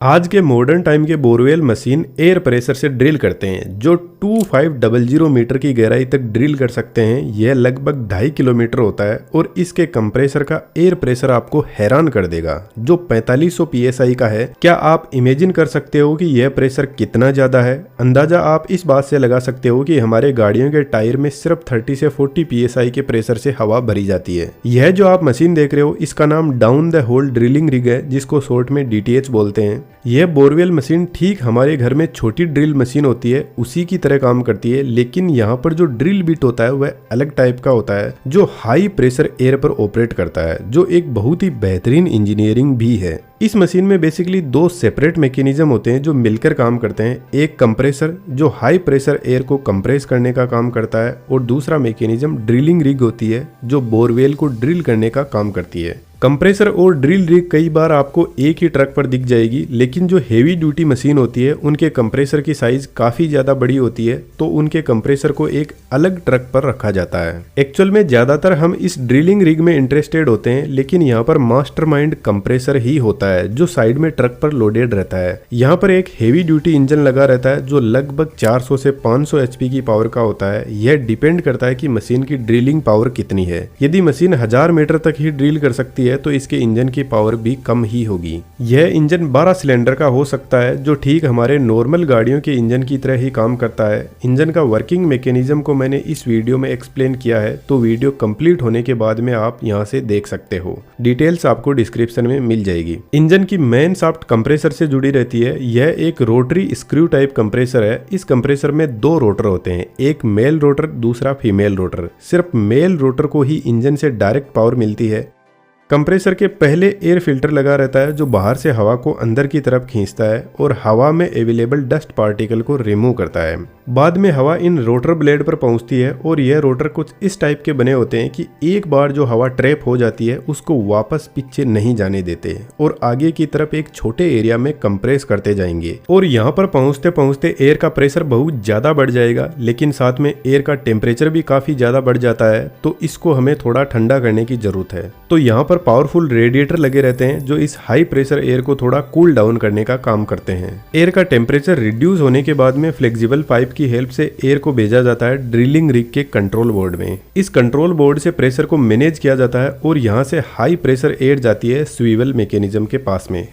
आज के modern time के बोरवेल मशीन एयर प्रेशर से ड्रिल करते हैं जो 2500 मीटर की गहराई तक ड्रिल कर सकते हैं। यह लगभग 2.5 किलोमीटर होता है और इसके कंप्रेसर का एयर प्रेशर आपको हैरान कर देगा जो 4500 psi का है। क्या आप इमेजिन कर सकते हो कि यह प्रेशर कितना ज्यादा है? अंदाजा आप इस बात से लगा सकते हो कि हमारे गाड़ियों के टायर में सिर्फ 30 से 40 psi के प्रेशर से हवा भरी जाती है। यह जो आप मशीन देख रहे हो इसका नाम down the hole drilling rig है, जिसको शॉर्ट में DTH बोलते हैं। यह बोरवेल मशीन ठीक हमारे घर में छोटी ड्रिल मशीन होती है उसी की तरह काम करती है, लेकिन यहाँ पर जो ड्रिल बिट होता है वह अलग टाइप का होता है जो हाई प्रेशर एयर पर ऑपरेट करता है, जो एक बहुत ही बेहतरीन इंजीनियरिंग भी है। इस मशीन में बेसिकली दो सेपरेट मैकेनिज्म होते हैं जो मिलकर काम करते हैं। एक कंप्रेसर जो हाई प्रेशर एयर को कंप्रेस करने का काम करता है और दूसरा मैकेनिज्म ड्रिलिंग रिग होती है जो बोरवेल को ड्रिल करने का काम करती है। कंप्रेसर और ड्रिल रिग कई बार आपको एक ही ट्रक पर दिख जाएगी, लेकिन जो हेवी ड्यूटी मशीन होती है उनके कंप्रेसर की साइज काफी ज्यादा बड़ी होती है, तो उनके कंप्रेसर को एक अलग ट्रक पर रखा जाता है। एक्चुअल में ज्यादातर हम इस ड्रिलिंग रिग में इंटरेस्टेड होते हैं, लेकिन यहाँ पर मास्टरमाइंड कंप्रेसर ही होता है जो साइड में ट्रक पर लोडेड रहता है। यहाँ पर एक हेवी ड्यूटी इंजन लगा रहता है जो लगभग 400 से 500 HP की पावर का होता है। यह डिपेंड करता है कि मशीन की ड्रिलिंग पावर कितनी है। यदि मशीन 1000 मीटर तक ही ड्रिल कर सकती है तो इसके इंजन की पावर भी कम ही होगी। यह इंजन 12 सिलेंडर का हो सकता है जो ठीक हमारे नॉर्मल गाड़ियों के इंजन की तरह ही काम करता है। इंजन का वर्किंग मैकेनिज्म को मैंने इस वीडियो में एक्सप्लेन किया है, तो वीडियो कंप्लीट होने के बाद में आप यहां से देख सकते हो। डिटेल्स आपको डिस्क्रिप्शन में मिल जाएगी। इंजन की मेन शाफ्ट कंप्रेसर से जुड़ी रहती है। यह एक रोटरी स्क्रू टाइप कंप्रेसर है। इस कंप्रेसर में दो रोटर होते हैं, एक मेल रोटर दूसरा फीमेल रोटर। सिर्फ मेल रोटर को ही इंजन से डायरेक्ट पावर मिलती है। कंप्रेसर के पहले एयर फिल्टर लगा रहता है जो बाहर से हवा को अंदर की तरफ खींचता है और हवा में अवेलेबल डस्ट पार्टिकल को रिमूव करता है। बाद में हवा इन रोटर ब्लेड पर पहुंचती है और यह रोटर कुछ इस टाइप के बने होते हैं कि एक बार जो हवा ट्रैप हो जाती है उसको वापस पीछे नहीं जाने देते और आगे की तरफ एक छोटे एरिया में कंप्रेस करते जाएंगे। और यहाँ पर पहुंचते पहुंचते एयर का प्रेशर बहुत ज्यादा बढ़ जाएगा, लेकिन साथ में एयर का टेम्परेचर भी काफी ज्यादा बढ़ जाता है, तो इसको हमें थोड़ा ठंडा करने की जरूरत है। तो यहाँ पर पावरफुल रेडिएटर लगे रहते हैं जो इस हाई प्रेशर एयर को थोड़ा कूल डाउन करने का काम करते हैं। एयर का टेम्परेचर रिड्यूस होने के बाद में फ्लेक्सिबल पाइप की हेल्प से एयर को भेजा जाता है ड्रिलिंग रिग के कंट्रोल बोर्ड में। इस कंट्रोल बोर्ड से प्रेशर को मैनेज किया जाता है और यहाँ से हाई प्रेशर एयर जाती है स्वीवल मैकेनिज्म के पास में।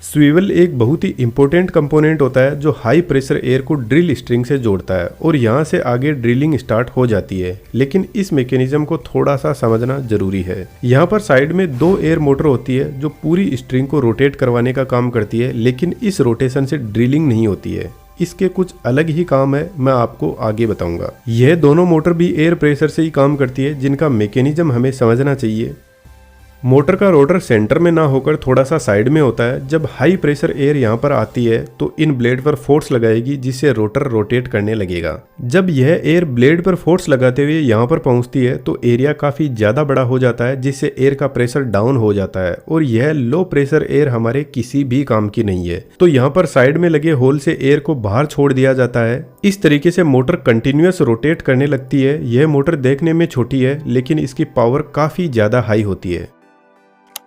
स्वीवल एक बहुत ही इंपॉर्टेंट कंपोनेंट होता है जो हाई प्रेशर एयर को ड्रिल स्ट्रिंग से जोड़ता है और यहाँ से आगे ड्रिलिंग स्टार्ट हो जाती है। लेकिन इस मैकेनिज्म को थोड़ा सा समझना जरूरी है। यहाँ पर साइड में दो एयर मोटर होती है जो पूरी स्ट्रिंग को रोटेट करवाने का काम करती है, लेकिन इस रोटेशन से ड्रिलिंग नहीं होती है। इसके कुछ अलग ही काम है, मैं आपको आगे बताऊंगा। यह दोनों मोटर भी एयर प्रेशर से ही काम करती है, जिनका मैकेनिज्म हमें समझना चाहिए। मोटर का रोटर सेंटर में ना होकर थोड़ा सा साइड में होता है। जब हाई प्रेशर एयर यहाँ पर आती है तो इन ब्लेड पर फोर्स लगाएगी जिससे रोटर रोटेट करने लगेगा। जब यह एयर ब्लेड पर फोर्स लगाते हुए यहाँ पर पहुँचती है तो एरिया काफी ज्यादा बड़ा हो जाता है, जिससे एयर का प्रेशर डाउन हो जाता है और यह लो प्रेशर एयर हमारे किसी भी काम की नहीं है। तो यहाँ पर साइड में लगे होल से एयर को बाहर छोड़ दिया जाता है। इस तरीके से मोटर कंटिन्यूअस रोटेट करने लगती है। यह मोटर देखने में छोटी है, लेकिन इसकी पावर काफी ज्यादा हाई होती है।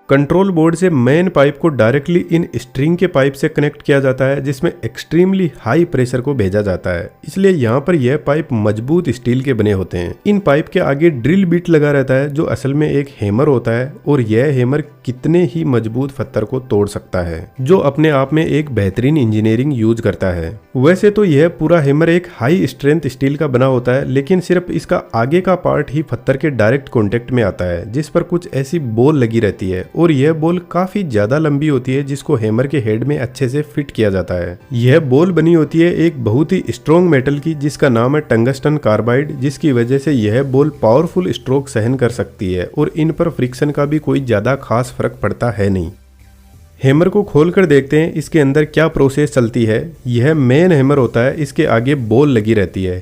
कंट्रोल बोर्ड से मेन पाइप को डायरेक्टली इन स्ट्रिंग के पाइप से कनेक्ट किया जाता है, जिसमें एक्सट्रीमली हाई प्रेशर को भेजा जाता है। इसलिए यहाँ पर यह पाइप मजबूत स्टील के बने होते हैं। इन पाइप के आगे ड्रिल बिट लगा रहता है जो असल में एक हैमर होता है और यह हैमर कितने ही मजबूत पत्थर को तोड़ सकता है, जो अपने आप में एक बेहतरीन इंजीनियरिंग यूज करता है। वैसे तो यह पूरा हैमर एक हाई स्ट्रेंथ स्टील का बना होता है, लेकिन सिर्फ इसका आगे का पार्ट ही पत्थर के डायरेक्ट कॉन्टेक्ट में आता है, जिस पर कुछ ऐसी बॉल लगी रहती है और यह बॉल काफी ज्यादा लंबी होती है जिसको हैमर के हेड में अच्छे से फिट किया जाता है। यह बॉल बनी होती है एक बहुत ही स्ट्रॉन्ग मेटल की जिसका नाम है टंगस्टन कार्बाइड, जिसकी वजह से यह बॉल पावरफुल स्ट्रोक सहन कर सकती है और इन पर फ्रिक्शन का भी कोई ज्यादा खास फर्क पड़ता है नहीं। हैमर को खोलकर देखते हैं इसके अंदर क्या प्रोसेस चलती है। यह मेन हैमर होता है, इसके आगे बॉल लगी रहती है।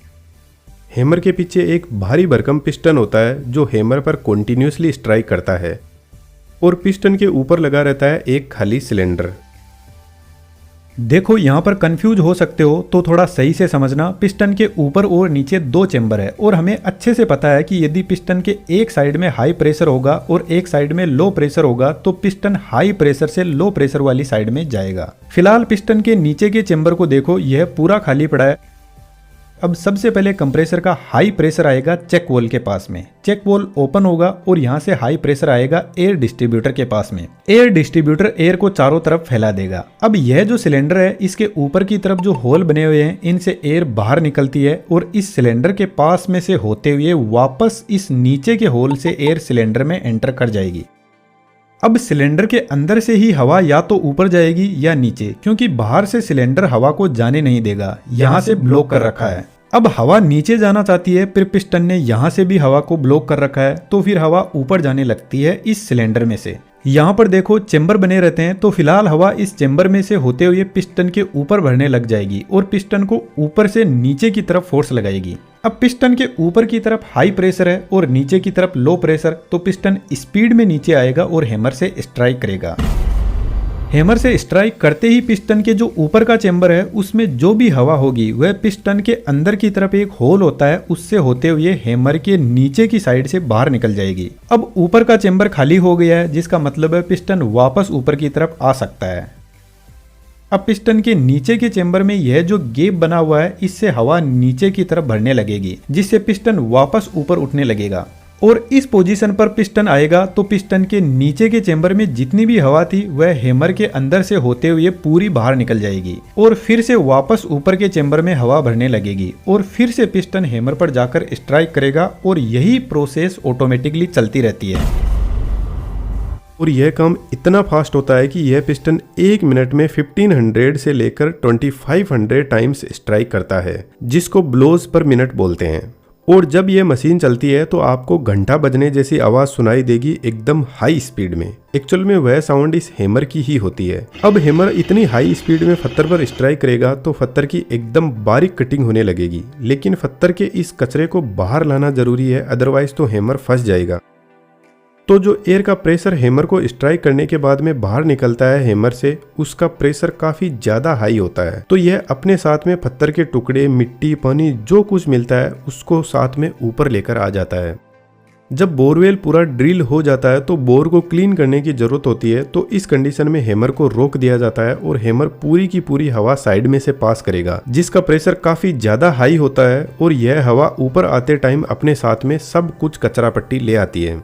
हैमर के पीछे एक भारी भरकम पिस्टन होता है जो हैमर पर कंटिन्यूअसली स्ट्राइक करता है और पिस्टन के ऊपर लगा रहता है एक खाली सिलेंडर। देखो यहाँ पर कंफ्यूज हो सकते हो तो थोड़ा सही से समझना। पिस्टन के ऊपर और नीचे दो चेंबर है और हमें अच्छे से पता है कि यदि पिस्टन के एक साइड में हाई प्रेशर होगा और एक साइड में लो प्रेशर होगा तो पिस्टन हाई प्रेशर से लो प्रेशर वाली साइड में जाएगा। फिलहाल पिस्टन के नीचे के चेंबर को देखो, यह पूरा खाली पड़ा है। अब सबसे पहले कंप्रेसर का हाई प्रेशर आएगा चेक वॉल के पास में। चेक वॉल ओपन होगा और यहाँ से हाई प्रेशर आएगा एयर डिस्ट्रीब्यूटर के पास में। एयर डिस्ट्रीब्यूटर एयर को चारों तरफ फैला देगा। अब यह जो सिलेंडर है, इसके ऊपर की तरफ जो होल बने हुए हैं, इनसे एयर बाहर निकलती है और इस सिलेंडर के पास में से होते हुए वापस इस नीचे के होल से एयर सिलेंडर में एंटर कर जाएगी। अब सिलेंडर के अंदर से ही हवा या तो ऊपर जाएगी या नीचे, क्योंकि बाहर से सिलेंडर हवा को जाने नहीं देगा, यहाँ से ब्लॉक कर रखा है। अब हवा नीचे जाना चाहती है, फिर पिस्टन ने यहाँ से भी हवा को ब्लॉक कर रखा है, तो फिर हवा ऊपर जाने लगती है इस सिलेंडर में से। यहाँ पर देखो चेंबर बने रहते हैं, तो फिलहाल हवा इस चेंबर में से होते हुए पिस्टन के ऊपर भरने लग जाएगी और पिस्टन को ऊपर से नीचे की तरफ फोर्स लगाएगी। अब पिस्टन के ऊपर की तरफ हाई प्रेशर है और नीचे की तरफ लो प्रेशर, तो पिस्टन स्पीड में नीचे आएगा और हैमर से स्ट्राइक करेगा। हैमर से स्ट्राइक करते ही पिस्टन के जो ऊपर का चेंबर है, उसमें जो भी हवा होगी वह पिस्टन के अंदर की तरफ एक होल होता है, उससे होते हुए हैमर के नीचे की साइड से बाहर निकल जाएगी। अब ऊपर का चेंबर खाली हो गया है, जिसका मतलब है पिस्टन वापस ऊपर की तरफ आ सकता है। अब पिस्टन के नीचे के चेंबर में यह जो गैप बना हुआ है, इससे हवा नीचे की तरफ भरने लगेगी, जिससे पिस्टन वापस ऊपर उठने लगेगा और इस पोजीशन पर पिस्टन आएगा तो पिस्टन के नीचे के चेंबर में जितनी भी हवा थी वह हैमर के अंदर से होते हुए पूरी बाहर निकल जाएगी और फिर से वापस ऊपर के चेंबर में हवा भरने लगेगी और फिर से पिस्टन हैमर पर जाकर स्ट्राइक करेगा और यही प्रोसेस ऑटोमेटिकली चलती रहती है। और यह काम इतना फास्ट होता है कि यह पिस्टन 1 मिनट में 1500 से लेकर 2500 टाइम्स स्ट्राइक करता है, जिसको ब्लोज पर मिनट बोलते हैं। और जब यह मशीन चलती है तो आपको घंटा बजने जैसी आवाज सुनाई देगी एकदम हाई स्पीड में। एक्चुअल में वह साउंड इस हैमर की ही होती है। अब हैमर इतनी हाई स्पीड में पत्थर पर स्ट्राइक करेगा तो पत्थर की एकदम बारीक कटिंग होने लगेगी, लेकिन पत्थर के इस कचरे को बाहर लाना जरूरी है, अदरवाइज तो हैमर फंस जाएगा। तो जो एयर का प्रेशर हैमर को स्ट्राइक करने के बाद में बाहर निकलता है हैमर से, उसका प्रेशर काफी ज्यादा हाई होता है, तो यह अपने साथ में पत्थर के टुकड़े, मिट्टी, पानी जो कुछ मिलता है उसको साथ में ऊपर लेकर आ जाता है। जब बोरवेल पूरा ड्रिल हो जाता है तो बोर को क्लीन करने की जरूरत होती है, तो इस कंडीशन में हैमर को रोक दिया जाता है और हैमर पूरी की पूरी हवा साइड में से पास करेगा, जिसका प्रेशर काफी ज्यादा हाई होता है और यह हवा ऊपर आते टाइम अपने साथ में सब कुछ कचरा पट्टी ले आती है।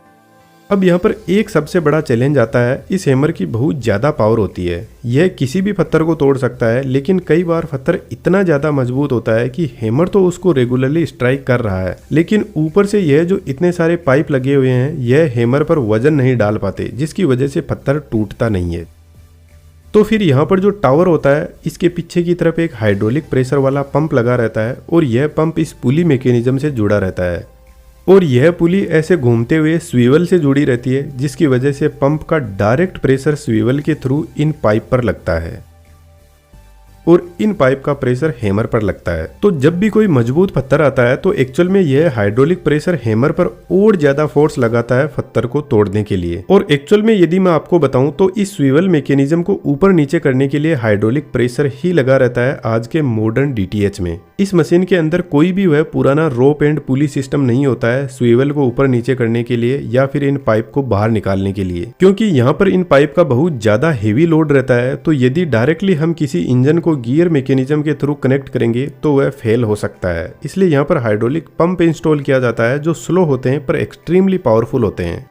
अब यहाँ पर एक सबसे बड़ा चैलेंज आता है, इस हैमर की बहुत ज़्यादा पावर होती है। यह किसी भी पत्थर को तोड़ सकता है, लेकिन कई बार पत्थर इतना ज़्यादा मजबूत होता है कि हैमर तो उसको रेगुलरली स्ट्राइक कर रहा है, लेकिन ऊपर से यह जो इतने सारे पाइप लगे हुए हैं, यह हैमर पर वजन नहीं डाल पाते, जिसकी वजह से पत्थर टूटता नहीं है। तो फिर यहाँ पर जो टावर होता है, इसके पीछे की तरफ एक हाइड्रोलिक प्रेशर वाला पंप लगा रहता है और यह पंप इस पुली मैकेनिज्म से जुड़ा रहता है और यह पुली ऐसे घूमते हुए स्वीवल से जुड़ी रहती है, जिसकी वजह से पंप का डायरेक्ट प्रेशर स्वीवल के थ्रू इन पाइप पर लगता है और इन पाइप का प्रेशर हैमर पर लगता है। तो जब भी कोई मजबूत पत्थर आता है तो एक्चुअल में यह हाइड्रोलिक प्रेशर हैमर पर और ज्यादा फोर्स लगाता है पत्थर को तोड़ने के लिए। और एक्चुअल में यदि मैं आपको बताऊं तो इस स्वीवल मैकेनिज्म को ऊपर नीचे करने के लिए हाइड्रोलिक प्रेशर ही लगा रहता है आज के मॉडर्न डीटीएच में। इस मशीन के अंदर कोई भी वह पुराना रोप एंड पुली सिस्टम नहीं होता है स्वीवल को ऊपर नीचे करने के लिए या फिर इन पाइप को बाहर निकालने के लिए, क्योंकि यहाँ पर इन पाइप का बहुत ज्यादा हेवी लोड रहता है। तो यदि डायरेक्टली हम किसी इंजन को गियर मैकेनिज्म के थ्रू कनेक्ट करेंगे तो वह फेल हो सकता है, इसलिए यहाँ पर हाइड्रोलिक पंप इंस्टॉल किया जाता है जो स्लो होते हैं पर एक्सट्रीमली पावरफुल होते हैं।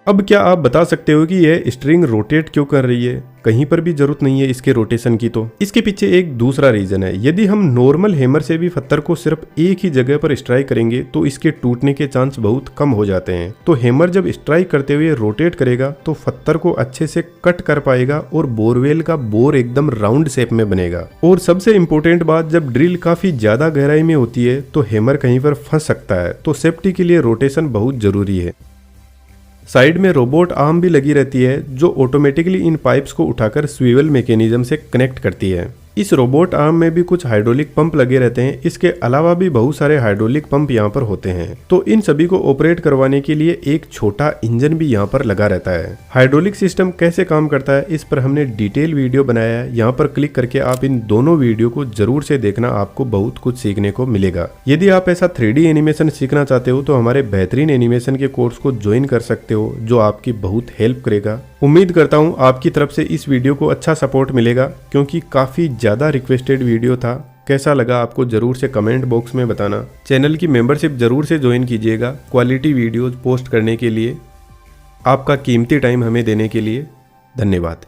अब क्या आप बता सकते हो कि यह स्ट्रिंग रोटेट क्यों कर रही है? कहीं पर भी जरूरत नहीं है इसके रोटेशन की। तो इसके पीछे एक दूसरा रीजन है। यदि हम नॉर्मल हैमर से भी पत्थर को सिर्फ एक ही जगह पर स्ट्राइक करेंगे तो इसके टूटने के चांस बहुत कम हो जाते हैं। तो हैमर जब स्ट्राइक करते हुए रोटेट करेगा तो पत्थर को अच्छे से कट कर पाएगा और बोरवेल का बोर एकदम राउंड शेप में बनेगा। और सबसे इम्पोर्टेंट बात, जब ड्रिल काफी ज्यादा गहराई में होती है तो हैमर कहीं पर फंस सकता है, तो सेफ्टी के लिए रोटेशन बहुत जरूरी है। साइड में रोबोट आर्म भी लगी रहती है जो ऑटोमेटिकली इन पाइप्स को उठाकर स्वीवल मैकेनिज्म से कनेक्ट करती है। इस रोबोट आर्म में भी कुछ हाइड्रोलिक पंप लगे रहते हैं। इसके अलावा भी बहुत सारे हाइड्रोलिक पंप यहाँ पर होते हैं। तो इन सभी को ऑपरेट करवाने के लिए एक छोटा इंजन भी यहाँ पर लगा रहता है। हाइड्रोलिक सिस्टम कैसे काम करता है इस पर हमने डिटेल वीडियो बनाया है। यहाँ पर क्लिक करके आप इन दोनों वीडियो को जरूर से देखना, आपको बहुत कुछ सीखने को मिलेगा। यदि आप ऐसा 3D एनिमेशन सीखना चाहते हो तो हमारे बेहतरीन एनिमेशन के कोर्स को ज्वाइन कर सकते हो, जो आपकी बहुत हेल्प करेगा। उम्मीद करता हूँ आपकी तरफ से इस वीडियो को अच्छा सपोर्ट मिलेगा, क्योंकि काफी ज्यादा रिक्वेस्टेड वीडियो था। कैसा लगा आपको जरूर से कमेंट बॉक्स में बताना। चैनल की मेंबरशिप जरूर से ज्वाइन कीजिएगा क्वालिटी वीडियोज पोस्ट करने के लिए। आपका कीमती टाइम हमें देने के लिए धन्यवाद।